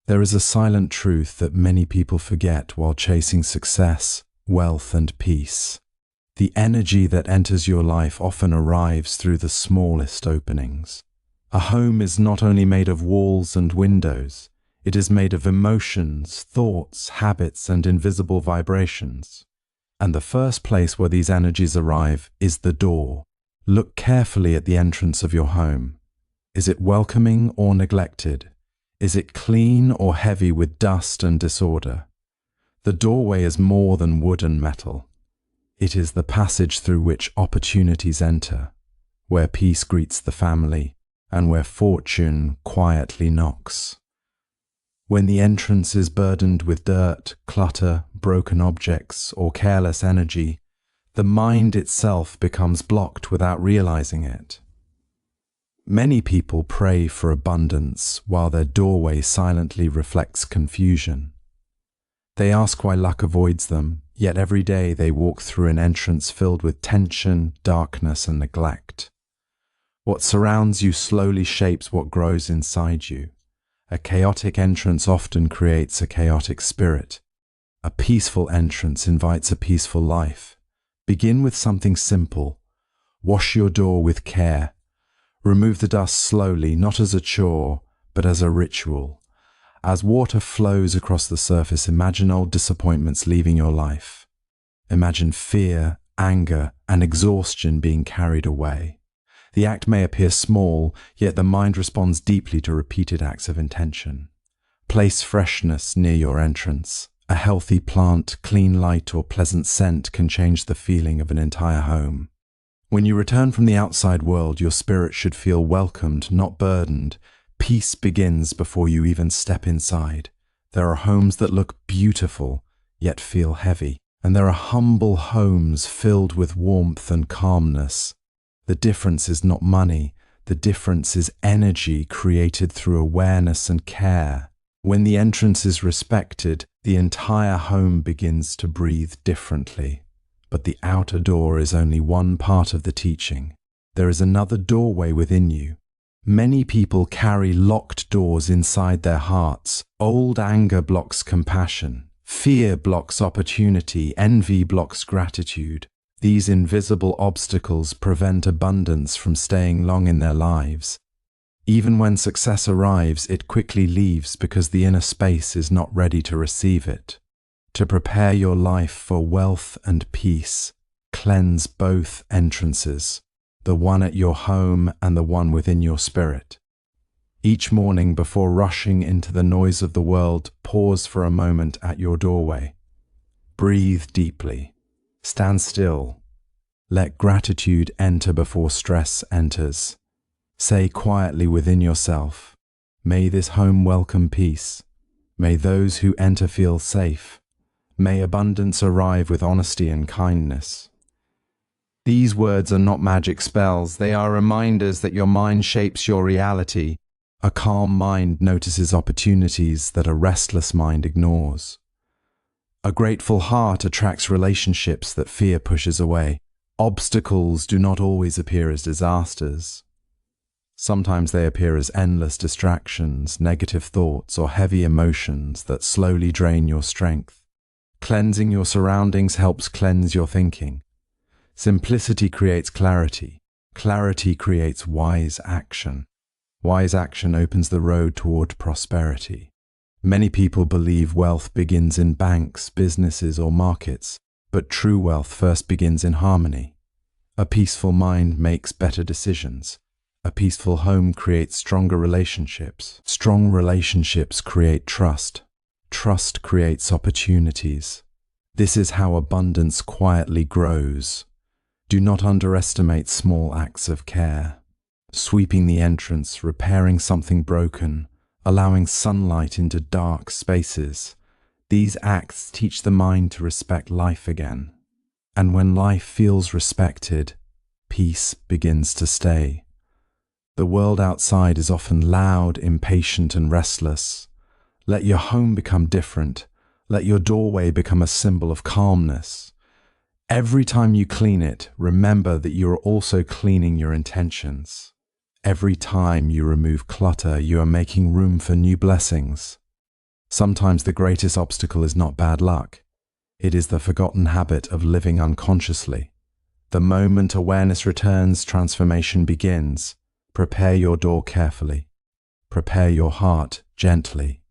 There is a silent truth that many people forget while chasing success, wealth, and peace. The energy that enters your life often arrives through the smallest openings. A home is not only made of walls and windows, it is made of emotions, thoughts, habits, and invisible vibrations. And the first place where these energies arrive is the door. Look carefully at the entrance of your home. Is it welcoming or neglected? Is it clean or heavy with dust and disorder? The doorway is more than wood and metal. It is the passage through which opportunities enter, where peace greets the family, and where fortune quietly knocks. When the entrance is burdened with dirt, clutter, broken objects, or careless energy, the mind itself becomes blocked without realizing it. Many people pray for abundance while their doorway silently reflects confusion. They ask why luck avoids them, yet every day they walk through an entrance filled with tension, darkness, and neglect. What surrounds you slowly shapes what grows inside you. A chaotic entrance often creates a chaotic spirit. A peaceful entrance invites a peaceful life. Begin with something simple. Wash your door with care. Remove the dust slowly, not as a chore, but as a ritual. As water flows across the surface, imagine old disappointments leaving your life. Imagine fear, anger, and exhaustion being carried away. The act may appear small, yet the mind responds deeply to repeated acts of intention. Place freshness near your entrance. A healthy plant, clean light, or pleasant scent can change the feeling of an entire home. When you return from the outside world, your spirit should feel welcomed, not burdened. Peace begins before you even step inside. There are homes that look beautiful, yet feel heavy. And there are humble homes filled with warmth and calmness. The difference is not money. The difference is energy created through awareness and care. When the entrance is respected, the entire home begins to breathe differently. But the outer door is only one part of the teaching. There is another doorway within you. Many people carry locked doors inside their hearts. Old anger blocks compassion. Fear blocks opportunity. Envy blocks gratitude. These invisible obstacles prevent abundance from staying long in their lives. Even when success arrives, it quickly leaves because the inner space is not ready to receive it. To prepare your life for wealth and peace, cleanse both entrances, the one at your home and the one within your spirit. Each morning before rushing into the noise of the world, pause for a moment at your doorway. Breathe deeply. Stand still. Let gratitude enter before stress enters. Say quietly within yourself, "May this home welcome peace. May those who enter feel safe. May abundance arrive with honesty and kindness." These words are not magic spells. They are reminders that your mind shapes your reality. A calm mind notices opportunities that a restless mind ignores. A grateful heart attracts relationships that fear pushes away. Obstacles do not always appear as disasters. Sometimes they appear as endless distractions, negative thoughts, or heavy emotions that slowly drain your strength. Cleansing your surroundings helps cleanse your thinking. Simplicity creates clarity. Clarity creates wise action. Wise action opens the road toward prosperity. Many people believe wealth begins in banks, businesses, or markets, but true wealth first begins in harmony. A peaceful mind makes better decisions. A peaceful home creates stronger relationships. Strong relationships create trust. Trust creates opportunities. This is how abundance quietly grows. Do not underestimate small acts of care. Sweeping the entrance, repairing something broken, allowing sunlight into dark spaces. These acts teach the mind to respect life again. And when life feels respected, peace begins to stay. The world outside is often loud, impatient, and restless. Let your home become different. Let your doorway become a symbol of calmness. Every time you clean it, remember that you are also cleaning your intentions. Every time you remove clutter, you are making room for new blessings. Sometimes the greatest obstacle is not bad luck. It is the forgotten habit of living unconsciously. The moment awareness returns, transformation begins. Prepare your door carefully. Prepare your heart gently.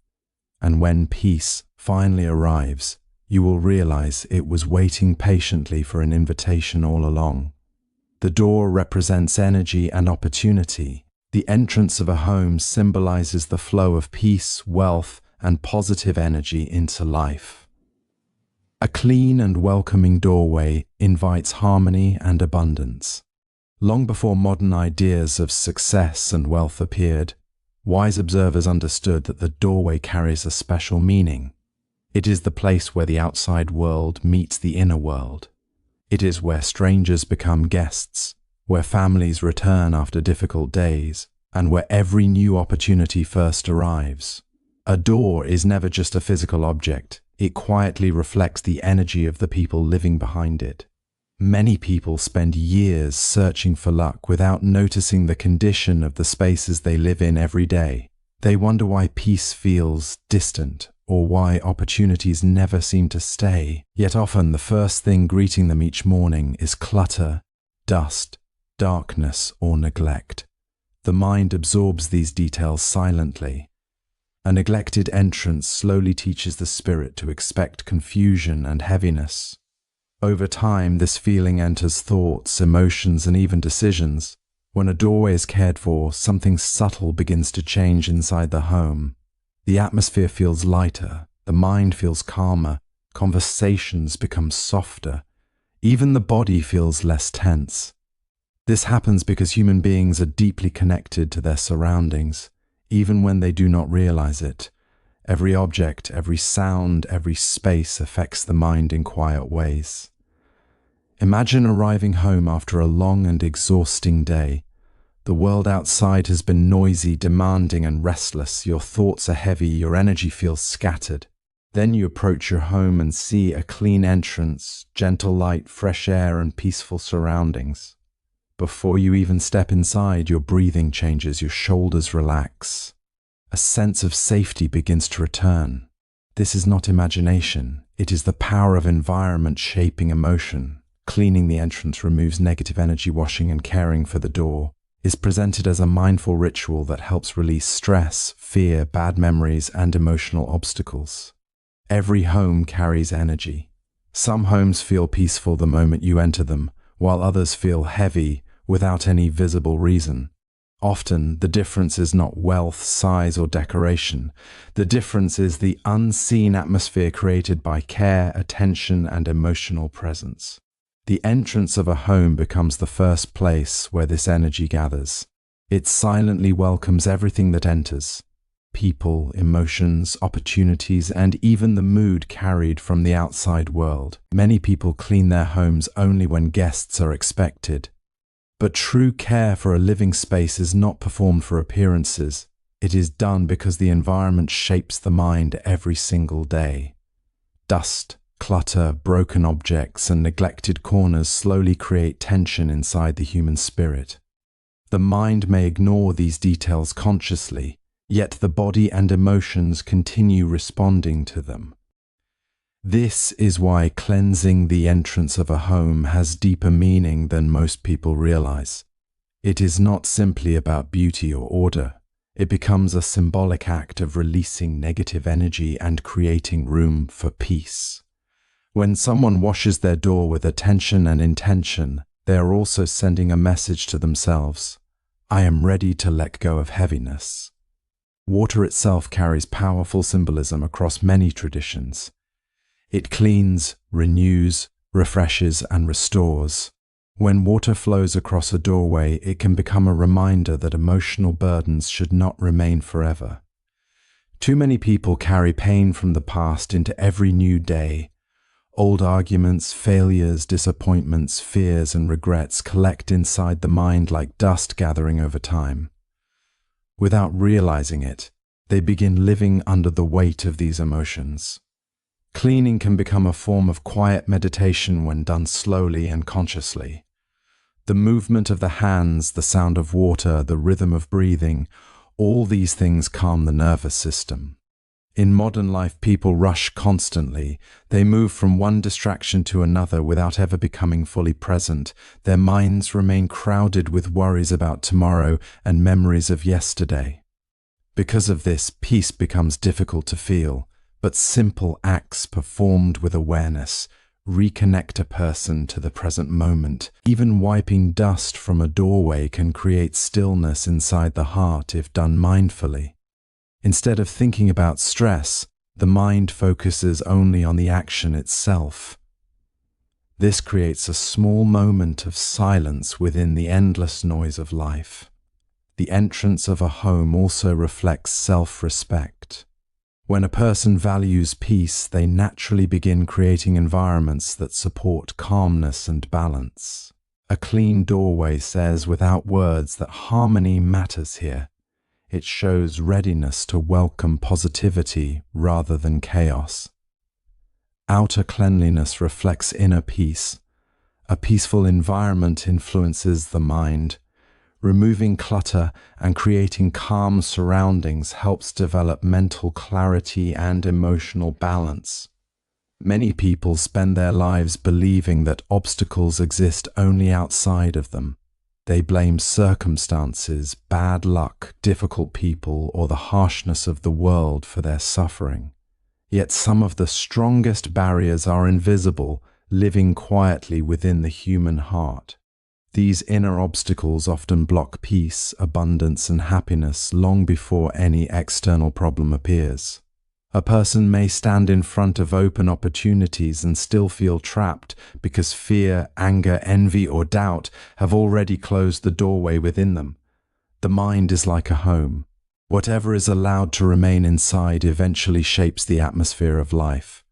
And when peace finally arrives, you will realize it was waiting patiently for an invitation all along. The door represents energy and opportunity. The entrance of a home symbolizes the flow of peace, wealth, and positive energy into life. A clean and welcoming doorway invites harmony and abundance. Long before modern ideas of success and wealth appeared, wise observers understood that the doorway carries a special meaning. It is the place where the outside world meets the inner world. It is where strangers become guests, where families return after difficult days, and where every new opportunity first arrives. A door is never just a physical object. It quietly reflects the energy of the people living behind it. Many people spend years searching for luck without noticing the condition of the spaces they live in every day. They wonder why peace feels distant or why opportunities never seem to stay. Yet often the first thing greeting them each morning is clutter, dust, darkness, or neglect. The mind absorbs these details silently. A neglected entrance slowly teaches the spirit to expect confusion and heaviness. Over time, this feeling enters thoughts, emotions, and even decisions. When a doorway is cared for, something subtle begins to change inside the home. The atmosphere feels lighter, the mind feels calmer, conversations become softer, even the body feels less tense. This happens because human beings are deeply connected to their surroundings, even when they do not realize it. Every object, every sound, every space affects the mind in quiet ways. Imagine arriving home after a long and exhausting day. The world outside has been noisy, demanding, and restless. Your thoughts are heavy, your energy feels scattered. Then you approach your home and see a clean entrance, gentle light, fresh air, and peaceful surroundings. Before you even step inside, your breathing changes, your shoulders relax. A sense of safety begins to return. This is not imagination. It is the power of environment shaping emotion. Cleaning the entrance removes negative energy. Washing and caring for the door is presented as a mindful ritual that helps release stress, fear, bad memories, and emotional obstacles. Every home carries energy. Some homes feel peaceful the moment you enter them, while others feel heavy without any visible reason. Often, the difference is not wealth, size, or decoration. The difference is the unseen atmosphere created by care, attention, and emotional presence. The entrance of a home becomes the first place where this energy gathers. It silently welcomes everything that enters: people, emotions, opportunities, and even the mood carried from the outside world. Many people clean their homes only when guests are expected. But true care for a living space is not performed for appearances. It is done because the environment shapes the mind every single day. Dust, clutter, broken objects, and neglected corners slowly create tension inside the human spirit. The mind may ignore these details consciously, yet the body and emotions continue responding to them. This is why cleansing the entrance of a home has deeper meaning than most people realize. It is not simply about beauty or order. It becomes a symbolic act of releasing negative energy and creating room for peace. When someone washes their door with attention and intention, they are also sending a message to themselves: I am ready to let go of heaviness. Water itself carries powerful symbolism across many traditions. It cleans, renews, refreshes, and restores. When water flows across a doorway, it can become a reminder that emotional burdens should not remain forever. Too many people carry pain from the past into every new day. Old arguments, failures, disappointments, fears, and regrets collect inside the mind like dust gathering over time. Without realizing it, they begin living under the weight of these emotions. Cleaning can become a form of quiet meditation when done slowly and consciously. The movement of the hands, the sound of water, the rhythm of breathing, all these things calm the nervous system. In modern life, people rush constantly. They move from one distraction to another without ever becoming fully present. Their minds remain crowded with worries about tomorrow and memories of yesterday. Because of this, peace becomes difficult to feel, but simple acts performed with awareness reconnect a person to the present moment. Even wiping dust from a doorway can create stillness inside the heart if done mindfully. Instead of thinking about stress, the mind focuses only on the action itself. This creates a small moment of silence within the endless noise of life. The entrance of a home also reflects self-respect. When a person values peace, they naturally begin creating environments that support calmness and balance. A clean doorway says without words that harmony matters here. It shows readiness to welcome positivity rather than chaos. Outer cleanliness reflects inner peace. A peaceful environment influences the mind. Removing clutter and creating calm surroundings helps develop mental clarity and emotional balance. Many people spend their lives believing that obstacles exist only outside of them. They blame circumstances, bad luck, difficult people, or the harshness of the world for their suffering. Yet some of the strongest barriers are invisible, living quietly within the human heart. These inner obstacles often block peace, abundance, and happiness long before any external problem appears. A person may stand in front of open opportunities and still feel trapped because fear, anger, envy, or doubt have already closed the doorway within them. The mind is like a home. Whatever is allowed to remain inside eventually shapes the atmosphere of life.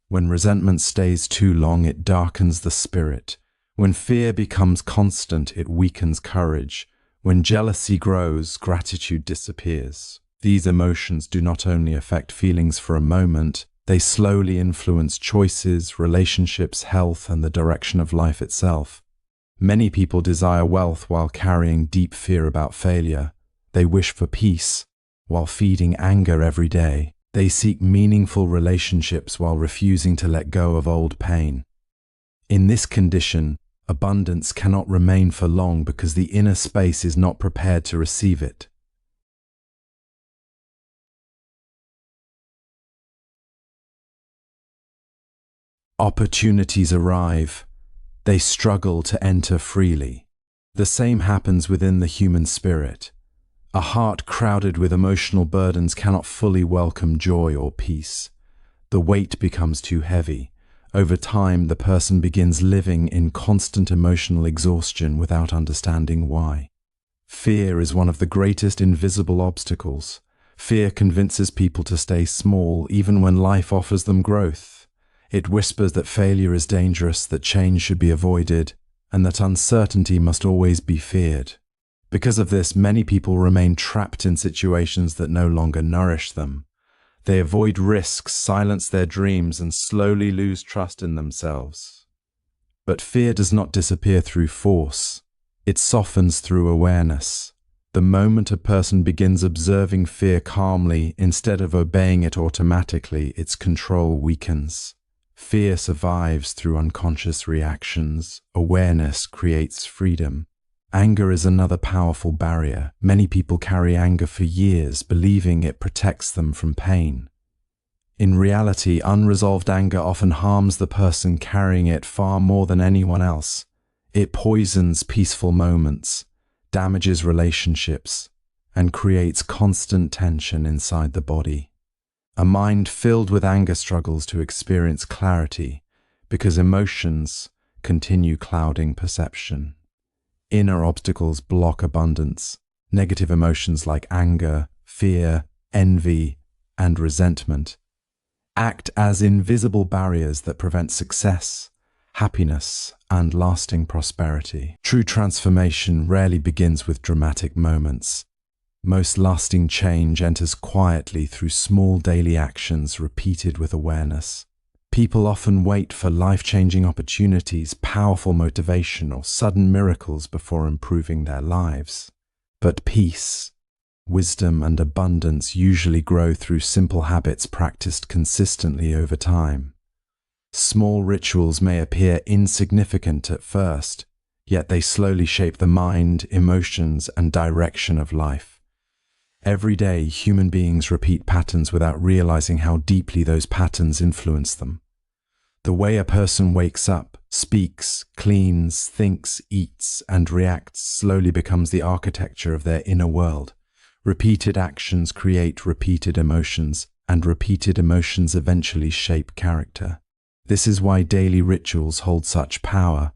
When resentment stays too long, it darkens the spirit. When fear becomes constant, it weakens courage. When jealousy grows, gratitude disappears. These emotions do not only affect feelings for a moment, they slowly influence choices, relationships, health, and the direction of life itself. Many people desire wealth while carrying deep fear about failure. They wish for peace while feeding anger every day. They seek meaningful relationships while refusing to let go of old pain. In this condition, abundance cannot remain for long because the inner space is not prepared to receive it. Opportunities arrive. They struggle to enter freely. The same happens within the human spirit. A heart crowded with emotional burdens cannot fully welcome joy or peace. The weight becomes too heavy. Over time, the person begins living in constant emotional exhaustion without understanding why. Fear is one of the greatest invisible obstacles. Fear convinces people to stay small even when life offers them growth. It whispers that failure is dangerous, that change should be avoided, and that uncertainty must always be feared. Because of this, many people remain trapped in situations that no longer nourish them. They avoid risks, silence their dreams, and slowly lose trust in themselves. But fear does not disappear through force. It softens through awareness. The moment a person begins observing fear calmly instead of obeying it automatically, its control weakens. Fear survives through unconscious reactions. Awareness creates freedom. Anger is another powerful barrier. Many people carry anger for years, believing it protects them from pain. In reality, unresolved anger often harms the person carrying it far more than anyone else. It poisons peaceful moments, damages relationships, and creates constant tension inside the body. A mind filled with anger struggles to experience clarity because emotions continue clouding perception. Inner obstacles block abundance. Negative emotions like anger, fear, envy, and resentment act as invisible barriers that prevent success, happiness, and lasting prosperity. True transformation rarely begins with dramatic moments. Most lasting change enters quietly through small daily actions repeated with awareness. People often wait for life-changing opportunities, powerful motivation, or sudden miracles before improving their lives. But peace, wisdom, and abundance usually grow through simple habits practiced consistently over time. Small rituals may appear insignificant at first, yet they slowly shape the mind, emotions, and direction of life. Every day, human beings repeat patterns without realizing how deeply those patterns influence them. The way a person wakes up, speaks, cleans, thinks, eats, and reacts slowly becomes the architecture of their inner world. Repeated actions create repeated emotions, and repeated emotions eventually shape character. This is why daily rituals hold such power.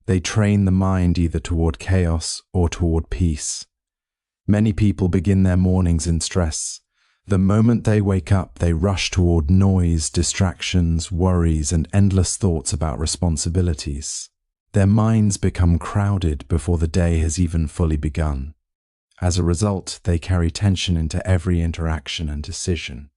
They train the mind either toward chaos or toward peace. Many people begin their mornings in stress. The moment they wake up, they rush toward noise, distractions, worries, and endless thoughts about responsibilities. Their minds become crowded before the day has even fully begun. As a result, they carry tension into every interaction and decision.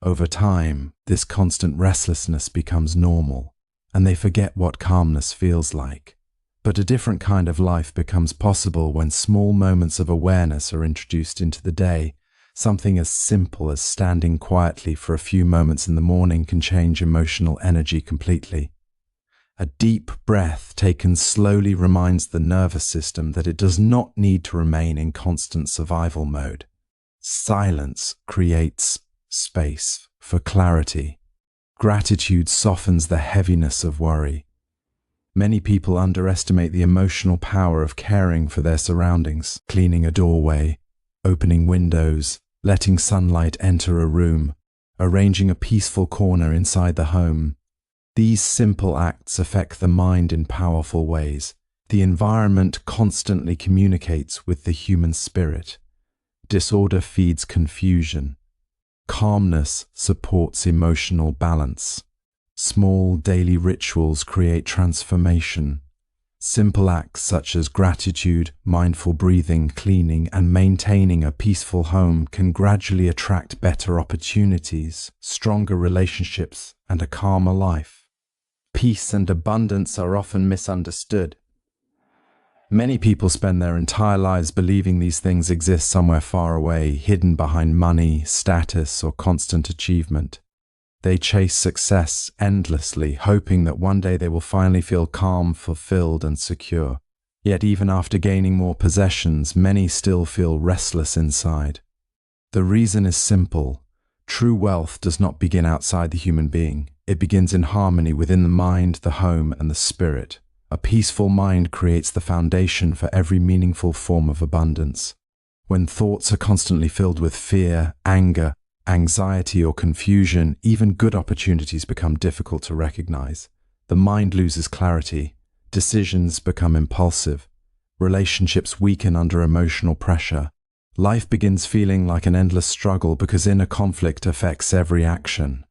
Over time, this constant restlessness becomes normal, and they forget what calmness feels like. But a different kind of life becomes possible when small moments of awareness are introduced into the day. Something as simple as standing quietly for a few moments in the morning can change emotional energy completely. A deep breath taken slowly reminds the nervous system that it does not need to remain in constant survival mode. Silence creates space for clarity. Gratitude softens the heaviness of worry. Many people underestimate the emotional power of caring for their surroundings, cleaning a doorway, opening windows, letting sunlight enter a room, arranging a peaceful corner inside the home. These simple acts affect the mind in powerful ways. The environment constantly communicates with the human spirit. Disorder feeds confusion. Calmness supports emotional balance. Small daily rituals create transformation. Simple acts such as gratitude, mindful breathing, cleaning, and maintaining a peaceful home can gradually attract better opportunities, stronger relationships, and a calmer life. Peace and abundance are often misunderstood. Many people spend their entire lives believing these things exist somewhere far away, hidden behind money, status, or constant achievement. They chase success endlessly, hoping that one day they will finally feel calm, fulfilled, and secure. Yet even after gaining more possessions, many still feel restless inside. The reason is simple. True wealth does not begin outside the human being. It begins in harmony within the mind, the home, and the spirit. A peaceful mind creates the foundation for every meaningful form of abundance. When thoughts are constantly filled with fear, anger, anxiety, or confusion, even good opportunities become difficult to recognize. The mind loses clarity. Decisions become impulsive. Relationships weaken under emotional pressure. Life begins feeling like an endless struggle because inner conflict affects every action.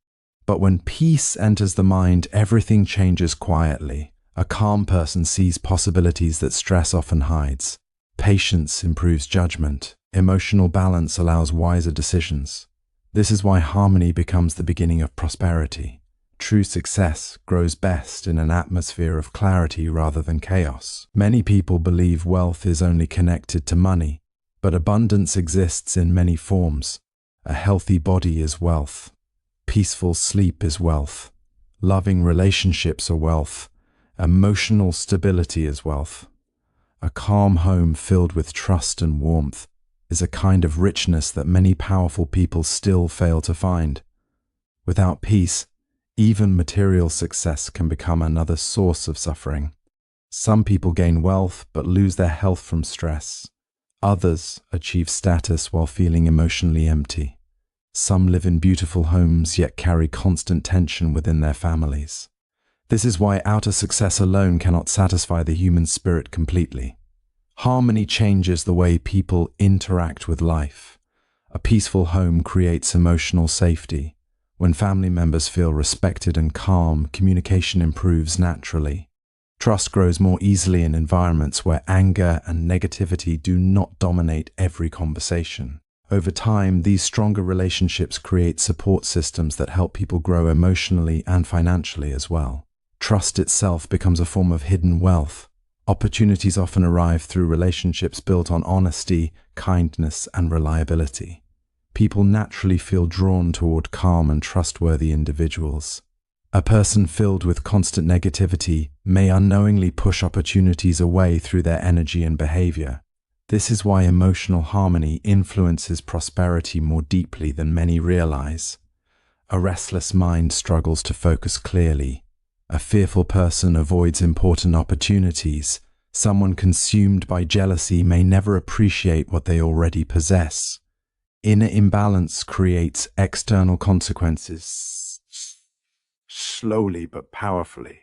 But when peace enters the mind, everything changes quietly. A calm person sees possibilities that stress often hides. Patience improves judgment. Emotional balance allows wiser decisions. This is why harmony becomes the beginning of prosperity. True success grows best in an atmosphere of clarity rather than chaos. Many people believe wealth is only connected to money, but abundance exists in many forms. A healthy body is wealth. Peaceful sleep is wealth. Loving relationships are wealth. Emotional stability is wealth. A calm home filled with trust and warmth is a kind of richness that many powerful people still fail to find. Without peace, even material success can become another source of suffering. Some people gain wealth but lose their health from stress. Others achieve status while feeling emotionally empty. Some live in beautiful homes yet carry constant tension within their families. This is why outer success alone cannot satisfy the human spirit completely. Harmony changes the way people interact with life. A peaceful home creates emotional safety. When family members feel respected and calm, communication improves naturally. Trust grows more easily in environments where anger and negativity do not dominate every conversation. Over time, these stronger relationships create support systems that help people grow emotionally and financially as well. Trust itself becomes a form of hidden wealth. Opportunities often arrive through relationships built on honesty, kindness, and reliability. People naturally feel drawn toward calm and trustworthy individuals. A person filled with constant negativity may unknowingly push opportunities away through their energy and behavior. This is why emotional harmony influences prosperity more deeply than many realize. A restless mind struggles to focus clearly. A fearful person avoids important opportunities. Someone consumed by jealousy may never appreciate what they already possess. Inner imbalance creates external consequences, slowly but powerfully.